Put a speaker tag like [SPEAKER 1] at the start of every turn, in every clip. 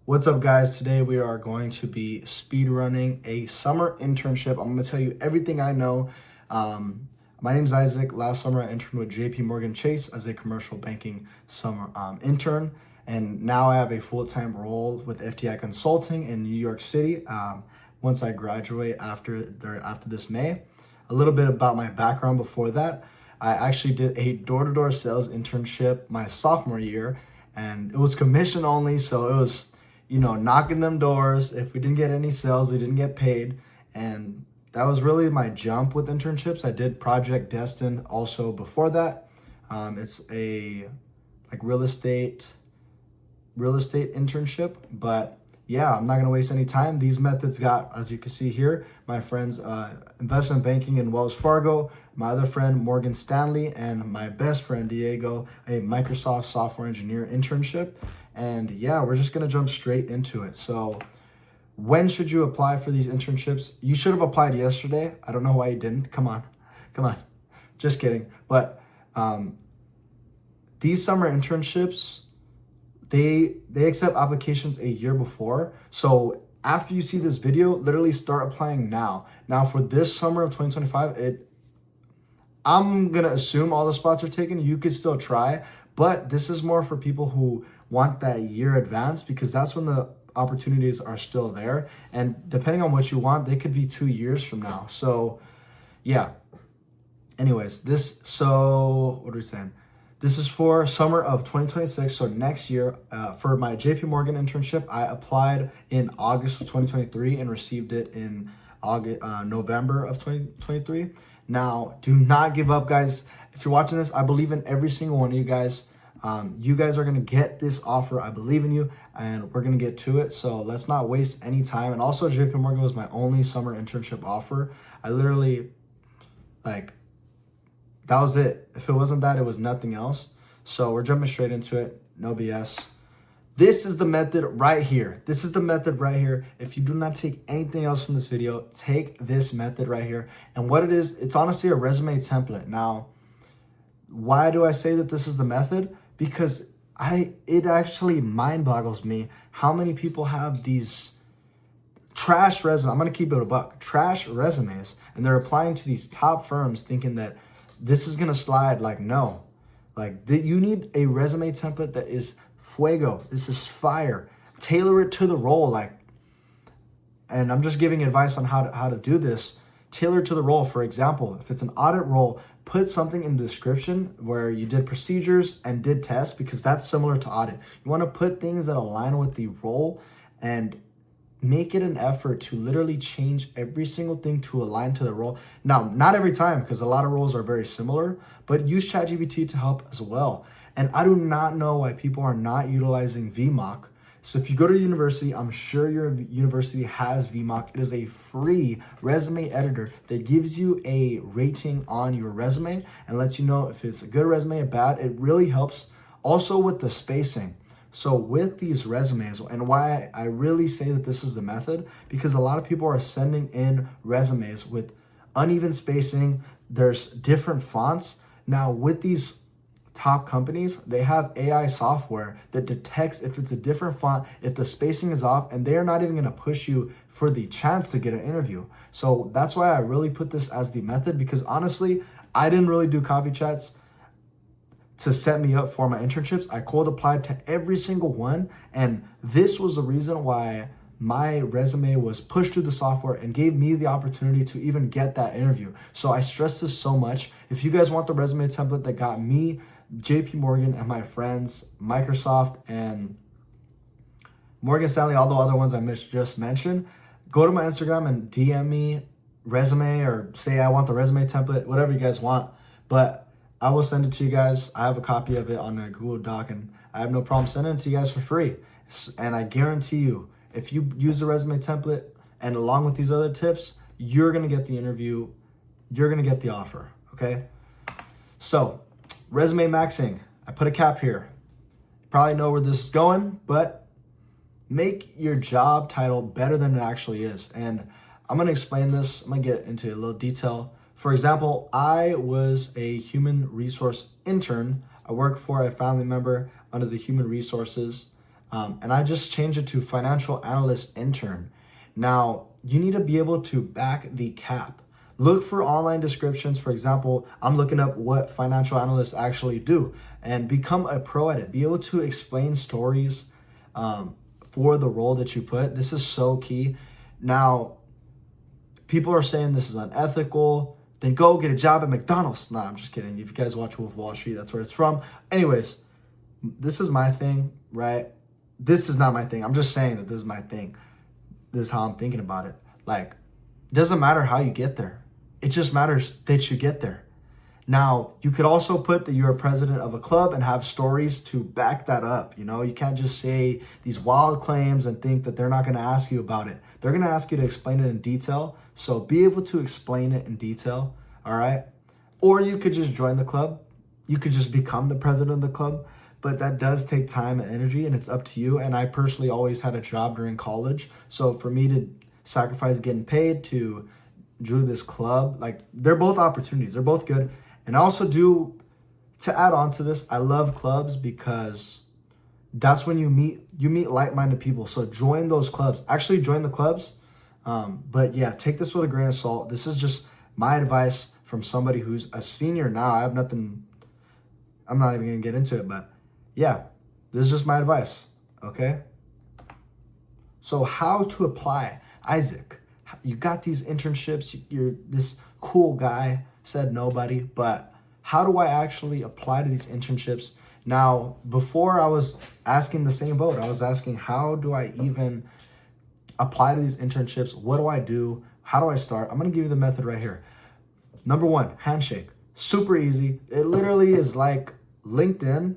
[SPEAKER 1] What's up, guys? Today we are going to be speed running a summer internship. I'm going to tell you everything I know. My name is Isaac. Last summer I interned with JP Morgan Chase as a commercial banking summer intern, and now I have a full-time role with FTI Consulting in New York City. Once I graduate after this May. A little bit about my background before that. I actually did a door-to-door sales internship my sophomore year, and it was commission only, so it was knocking them doors. If we didn't get any sales, we didn't get paid. And that was really my jump with internships. I did Project Destin also before that. It's a real estate internship, but yeah, I'm not gonna waste any time. These methods got, as you can see here, my friends, investment banking in Wells Fargo, my other friend, Morgan Stanley, and my best friend, Diego, a Microsoft software engineer internship. And yeah, we're just gonna jump straight into it. So when should you apply for these internships? You should have applied yesterday. I don't know why you didn't. Come on. Just kidding. But these summer internships, they accept applications a year before. So after you see this video, literally start applying now. Now for this summer of 2025, I'm gonna assume all the spots are taken. You could still try, but this is more for people who want that year advance, because that's when the opportunities are still there. And depending on what you want, they could be 2 years from now. So yeah. Anyways, what are we saying? This is for summer of 2026, so next year. For my JP Morgan internship, I applied in August of 2023 and received it in November of 2023. Now, do not give up, guys. If you're watching this, I believe in every single one of you guys. You guys are going to get this offer. I believe in you, and we're going to get to it. So let's not waste any time. And also, JP Morgan was my only summer internship offer. I literally, that was it. If it wasn't that, it was nothing else. So we're jumping straight into it. No BS. This is the method right here. If you do not take anything else from this video, take this method right here. And what it is, it's honestly a resume template. Now, why do I say that this is the method? Because it actually mind boggles me how many people have these trash resumes. I'm going to keep it a buck. Trash resumes. And they're applying to these top firms thinking that this is going to slide. No. You need a resume template that is fuego. This is fire. Tailor it to the role. And I'm just giving advice on how to do this. Tailor it to the role. For example, if it's an audit role, put something in the description where you did procedures and did tests, because that's similar to audit. You want to put things that align with the role and make it an effort to literally change every single thing to align to the role. Now, not every time, because a lot of roles are very similar, but use ChatGPT to help as well. And I do not know why people are not utilizing VMock. So if you go to university, I'm sure your university has VMock. It is a free resume editor that gives you a rating on your resume and lets you know if it's a good resume or bad. It really helps also with the spacing. So with these resumes, and why I really say that this is the method, because a lot of people are sending in resumes with uneven spacing. There's different fonts. Now with these top companies, they have AI software that detects if it's a different font, if the spacing is off, and they're not even gonna push you for the chance to get an interview. So that's why I really put this as the method, because honestly, I didn't really do coffee chats to set me up for my internships. I cold applied to every single one, and this was the reason why my resume was pushed through the software and gave me the opportunity to even get that interview. So I stress this so much. If you guys want the resume template that got me, JP Morgan, and my friends, Microsoft and Morgan Stanley, all the other ones I just mentioned, go to my Instagram and DM me resume, or say I want the resume template, whatever you guys want. But I will send it to you guys. I have a copy of it on a Google Doc, and I have no problem sending it to you guys for free. And I guarantee you, if you use the resume template and along with these other tips, you're going to get the interview. You're going to get the offer, okay? So, resume maxing. I put a cap here. You probably know where this is going, but make your job title better than it actually is. And I'm going to explain this. I'm going to get into a little detail. For example, I was a human resource intern. I work for a family member under the human resources And I just changed it to financial analyst intern. Now, you need to be able to back the cap. Look for online descriptions. For example, I'm looking up what financial analysts actually do and become a pro at it. Be able to explain stories for the role that you put. This is so key. Now, people are saying this is unethical. Then go get a job at McDonald's. Nah, I'm just kidding. If you guys watch Wolf of Wall Street, that's where it's from. Anyways, this is my thing, right? This is not my thing. I'm just saying that this is my thing. This is how I'm thinking about it. Like, it doesn't matter how you get there. It just matters that you get there. Now, you could also put that you're a president of a club and have stories to back that up. You know, you can't just say these wild claims and think that they're not going to ask you about it. They're going to ask you to explain it in detail. So be able to explain it in detail. All right. Or you could just join the club. You could just become the president of the club. But that does take time and energy, and it's up to you. And I personally always had a job during college. So for me to sacrifice getting paid to do this club, like, they're both opportunities. They're both good. And I also do, to add on to this, I love clubs because that's when you meet like-minded people. So join those clubs. Actually join the clubs. But yeah, take this with a grain of salt. This is just my advice from somebody who's a senior now. I'm not even going to get into it, but yeah, this is just my advice. Okay. So how to apply? Isaac, you got these internships. You're this cool guy, said nobody, but how do I actually apply to these internships? Now, before I was asking the same vote, I was asking, how do I even apply to these internships? What do I do? How do I start? I'm going to give you the method right here. Number 1, handshake. Super easy. It literally is like LinkedIn.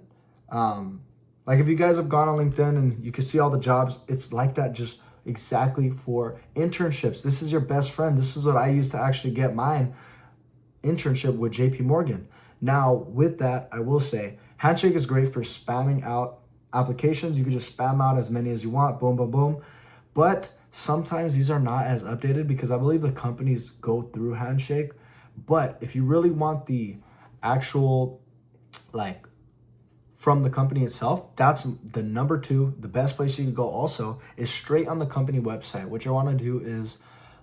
[SPEAKER 1] Like if you guys have gone on LinkedIn and you can see all the jobs, it's like that, just exactly for internships. This is your best friend. This is what I used to actually get mine internship with JP Morgan. Now, with that, I will say handshake is great for spamming out applications. You can just spam out as many as you want. Boom, boom, boom. But sometimes these are not as updated because I believe the companies go through handshake. But if you really want the actual, like, from the company itself, that's the number 2. The best place you can go also is straight on the company website. What you want to do is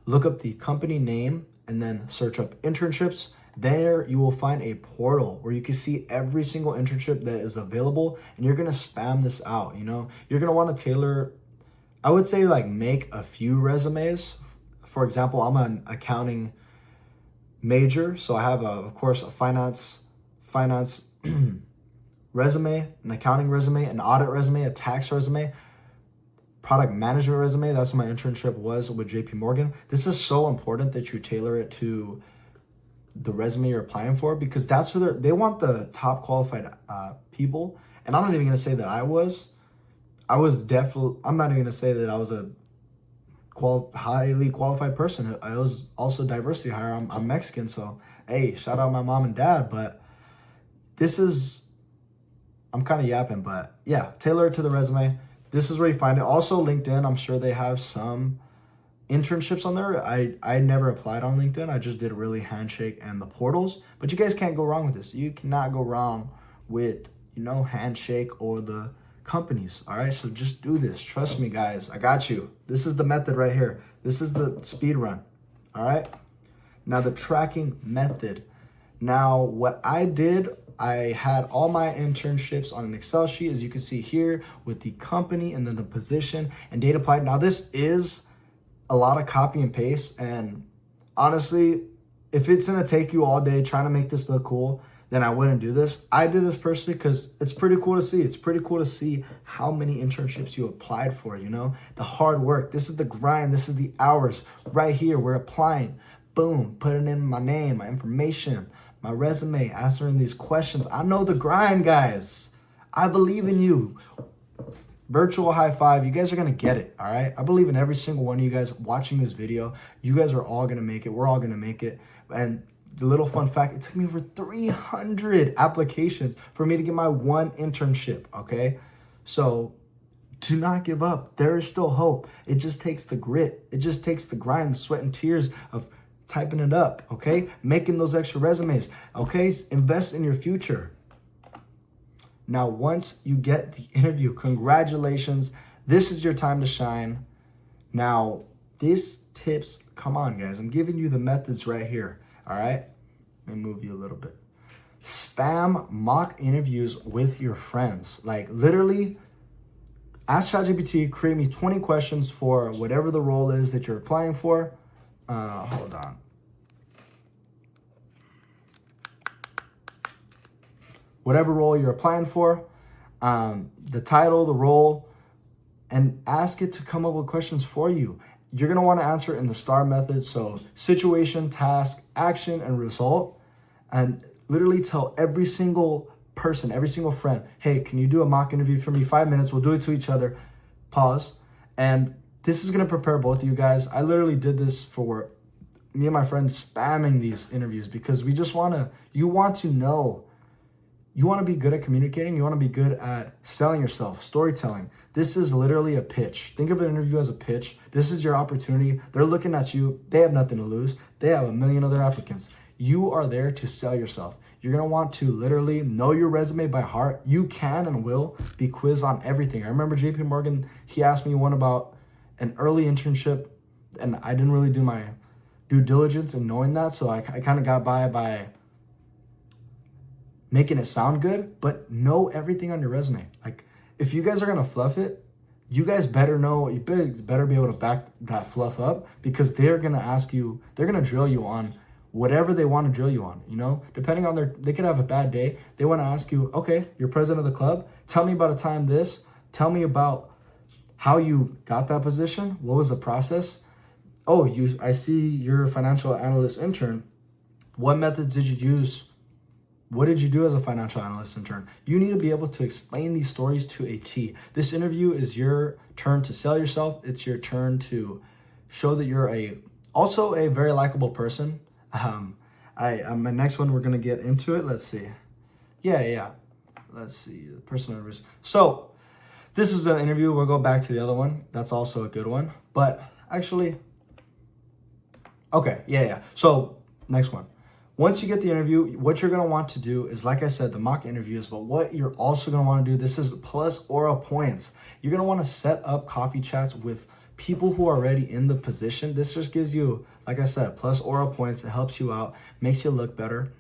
[SPEAKER 1] look up the company name and then search up internships. There you will find a portal where you can see every single internship that is available, and you're going to spam this out. You know, you're going to want to tailor, I would say, like, make a few resumes. For example, I'm an accounting major, so I have of course a finance resume, an accounting resume, an audit resume, a tax resume, product management resume. That's what my internship was with JP Morgan. This is so important that you tailor it to the resume you're applying for, because that's where they want the top qualified people. And I'm not even going to say that I was definitely, I'm not even going to say that I was a highly qualified person. I was also diversity hire. I'm Mexican, so hey, shout out my mom and dad. But this is, I'm kind of yapping, but yeah, tailor it to the resume. This is where you find it. Also, LinkedIn, I'm sure they have some internships on there. I never applied on LinkedIn. I just did really handshake and the portals. But you guys can't go wrong with this. You cannot go wrong with, handshake or the companies. All right, so just do this. Trust me, guys. I got you. This is the method right here. This is the speed run. All right. Now the tracking method. Now what I did, I had all my internships on an Excel sheet, as you can see here, with the company and then the position and date applied. Now this is a lot of copy and paste, and honestly, if it's gonna take you all day trying to make this look cool, then I wouldn't do this. I did this personally because it's pretty cool to see. It's pretty cool to see how many internships you applied for, the hard work. This is the grind. This is the hours right here. We're applying, boom, putting in my name, my information, my resume, answering these questions. I know the grind, guys. I believe in you. Virtual high five. You guys are going to get it, all right? I believe in every single one of you guys watching this video. You guys are all going to make it. We're all going to make it. And the little fun fact, it took me over 300 applications for me to get my one internship, okay? So do not give up. There is still hope. It just takes the grit. It just takes the grind, the sweat and tears of typing it up, okay? Making those extra resumes, okay? Invest in your future. Now, once you get the interview, congratulations. This is your time to shine. Now, these tips, come on, guys. I'm giving you the methods right here, all right? Let me move you a little bit. Spam mock interviews with your friends. Like, literally, ask ChatGPT, create me 20 questions for whatever the role is that you're applying for. Hold on. Whatever role you're applying for, the title, the role, and ask it to come up with questions for you. You're gonna wanna answer in the STAR method. So situation, task, action, and result. And literally tell every single person, every single friend, hey, can you do a mock interview for me? 5 minutes, we'll do it to each other. Pause. And this is gonna prepare both of you guys. I literally did this for me and my friends, spamming these interviews because we just you want to know. You want to be good at communicating. You want to be good at selling yourself, storytelling. This is literally a pitch. Think of an interview as a pitch. This is your opportunity. They're looking at you. They have nothing to lose. They have a million other applicants. You are there to sell yourself. You're going to want to literally know your resume by heart. You can and will be quizzed on everything. I remember JP Morgan, he asked me one about an early internship, and I didn't really do my due diligence in knowing that. So I kind of got by making it sound good, but know everything on your resume. Like, if you guys are gonna fluff it, you guys better know, you better be able to back that fluff up, because they're gonna ask you, they're gonna drill you on whatever they want to drill you on, you know? Depending on they could have a bad day. They want to ask you, okay, you're president of the club. Tell me about a time this. Tell me about how you got that position. What was the process? Oh, I see you're a financial analyst intern. What methods did you use? What did you do as a financial analyst intern? You need to be able to explain these stories to a T. This interview is your turn to sell yourself. It's your turn to show that you're also a very likable person. My next one, we're gonna get into it. Let's see. Yeah. Let's see, the personal interviews. So this is the interview. We'll go back to the other one. That's also a good one. But actually, okay, yeah. So next one. Once you get the interview, what you're going to want to do is, like I said, the mock interviews, but what you're also going to want to do, this is plus aura points. You're going to want to set up coffee chats with people who are already in the position. This just gives you, like I said, plus aura points. It helps you out, makes you look better.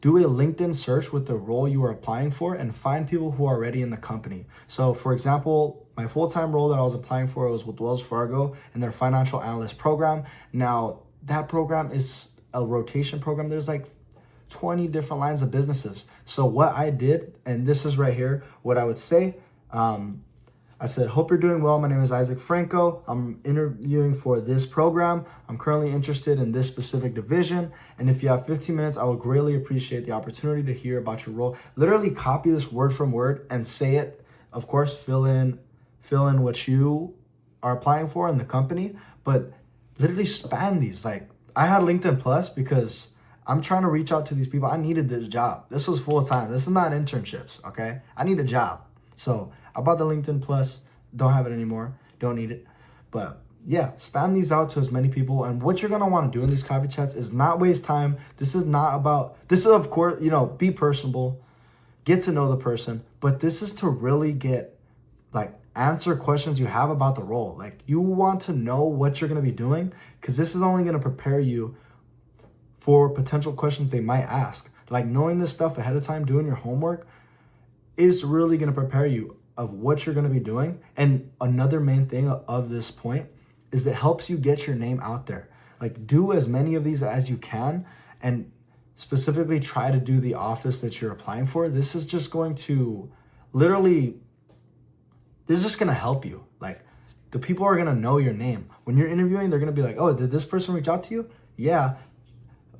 [SPEAKER 1] Do a LinkedIn search with the role you are applying for and find people who are already in the company. So for example, my full-time role that I was applying for was with Wells Fargo and their financial analyst program. Now, that program is a rotation program. There's like 20 different lines of businesses. So what I did, and this is right here, what I would say, I said, hope you're doing well. My name is Isaac Franco. I'm interviewing for this program. I'm currently interested in this specific division. And if you have 15 minutes, I would greatly appreciate the opportunity to hear about your role. Literally copy this word from word and say it. Of course, fill in what you are applying for in the company, but literally spam these. Like, I had LinkedIn Plus because I'm trying to reach out to these people. I needed this job. This was full time. This is not internships, okay? I need a job. So I bought the LinkedIn Plus. Don't have it anymore. Don't need it. But yeah, spam these out to as many people. And what you're going to want to do in these coffee chats is not waste time. This is of course, be personable, get to know the person. But this is to really answer questions you have about the role. Like, you want to know what you're going to be doing, because this is only going to prepare you for potential questions they might ask. Like, knowing this stuff ahead of time, doing your homework, is really going to prepare you of what you're going to be doing. And another main thing of this point is it helps you get your name out there. Like, do as many of these as you can, and specifically try to do the office that you're applying for. This is just going to this is just going to help you. Like, the people are going to know your name. When you're interviewing, they're going to be like, oh, did this person reach out to you? Yeah.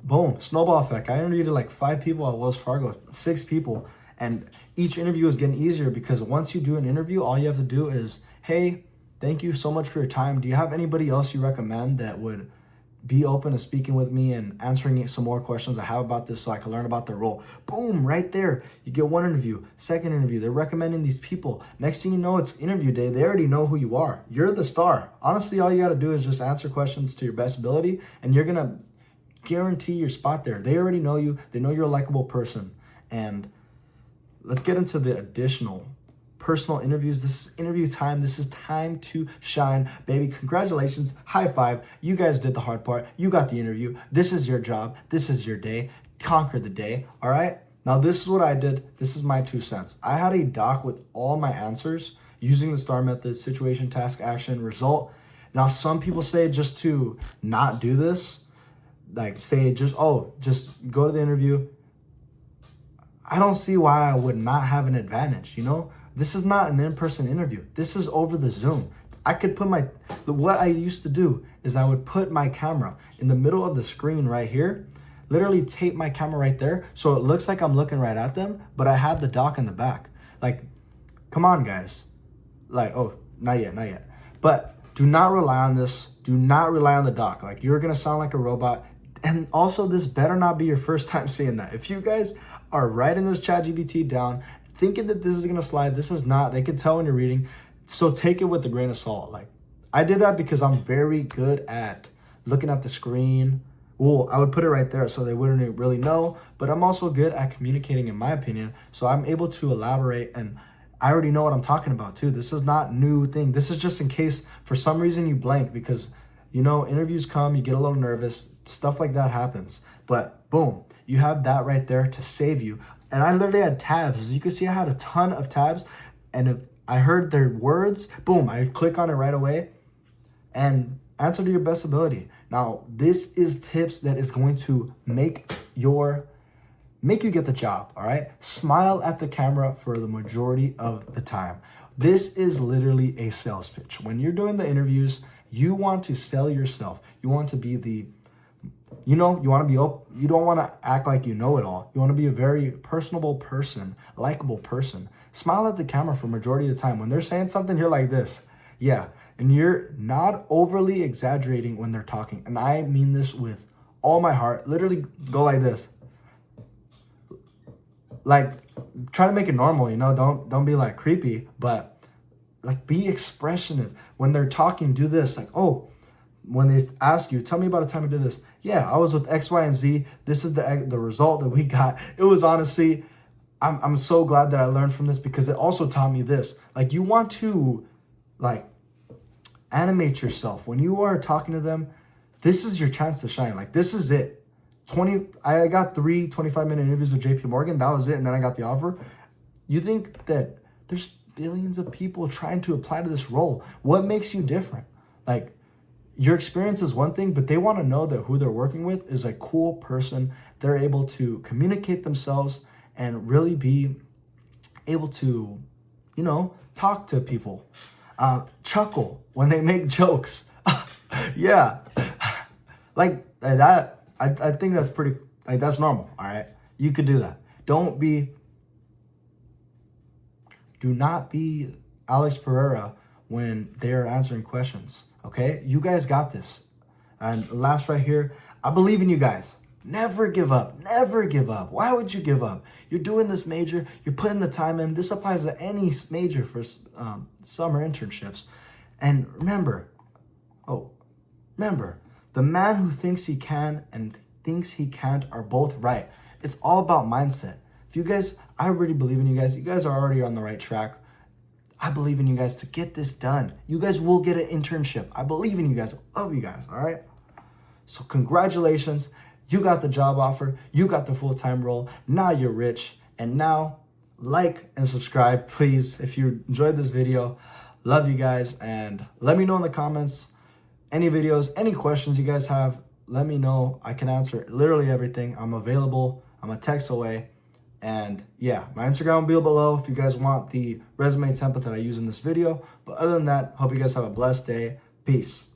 [SPEAKER 1] Boom. Snowball effect. I interviewed like 5 people at Wells Fargo, 6 people. And each interview is getting easier, because once you do an interview, all you have to do is, hey, thank you so much for your time. Do you have anybody else you recommend that would be open to speaking with me and answering some more questions I have about this so I can learn about the role? Boom, right there. You get one interview, second interview. They're recommending these people. Next thing you know, it's interview day. They already know who you are. You're the star. Honestly, all you got to do is just answer questions to your best ability, and you're going to guarantee your spot there. They already know you. They know you're a likable person. And let's get into the additional personal interviews. This is interview time. This is time to shine, baby. Congratulations. High five. You guys did the hard part. You got the interview. This is your job. This is your day. Conquer the day. All right. Now, this is what I did. This is my 2 cents. I had a doc with all my answers using the STAR method: situation, task, action, result. Now, some people say just to not do this, like say just go to the interview. I don't see why I would not have an advantage, you know? This is not an in-person interview. This is over the Zoom. I could put what I used to do is I would put my camera in the middle of the screen right here, literally tape my camera right there so it looks like I'm looking right at them, but I have the doc in the back. Like, come on, guys. Like, oh, not yet. But do not rely on this. Do not rely on the doc. Like, you're gonna sound like a robot. And also, this better not be your first time seeing that. If you guys are writing this ChatGPT down, thinking that this is gonna slide, this is not. They can tell when you're reading, so take it with a grain of salt. Like, I did that because I'm very good at looking at the screen. Well, I would put it right there so they wouldn't really know, but I'm also good at communicating, in my opinion, so I'm able to elaborate, and I already know what I'm talking about too. This is not new thing. This is just in case for some reason you blank, because, you know, interviews come, you get a little nervous, stuff like that happens, but boom, you have that right there to save you. And I literally had tabs. As you can see, I had a ton of tabs. And if I heard their words, boom, I click on it right away and answer to your best ability. Now, this is tips that is going to make you get the job, all right? Smile at the camera for the majority of the time. This is literally a sales pitch. When you're doing the interviews, you want to sell yourself. You want to be you don't want to act like you know it all. You want to be a very personable person, likable person. Smile at the camera for majority of the time. When they're saying something, you're like this. Yeah. And you're not overly exaggerating when they're talking. And I mean this with all my heart. Literally go like this. Like, try to make it normal, you know? Don't be like creepy, but like be expressive. When they're talking, do this. Like, oh, when they ask you, tell me about a time you did this. Yeah, I was with X, Y, and Z. This is the result that we got. It was honestly, I'm so glad that I learned from this, because it also taught me this. Like, you want to like animate yourself. When you are talking to them, this is your chance to shine. Like, this is it. I got 3 25-minute interviews with JP Morgan. That was it. And then I got the offer. You think that there's billions of people trying to apply to this role. What makes you different? Like, your experience is one thing, but they want to know that who they're working with is a cool person. They're able to communicate themselves and really be able to, you know, talk to people, chuckle when they make jokes. Yeah. Like that. I think that's pretty, like, that's normal. All right. You could do that. Do not be Alex Pereira when they're answering questions. Okay, you guys got this. And last right here, I believe in you guys. Never give up. Never give up. Why would you give up? You're doing this major. You're putting the time in. This applies to any major for summer internships. And remember, the man who thinks he can and thinks he can't are both right. It's all about mindset. If you guys, I already believe in you guys. You guys are already on the right track. I believe in you guys to get this done. You guys will get an internship. I believe in you guys. I love you guys, all right? So congratulations. You got the job offer. You got the full-time role. Now you're rich. And now, like and subscribe, please, if you enjoyed this video. Love you guys. And let me know in the comments, any videos, any questions you guys have, let me know. I can answer literally everything. I'm available. I'm a text away. And yeah, my Instagram will be below if you guys want the resume template that I use in this video. But other than that, hope you guys have a blessed day. Peace.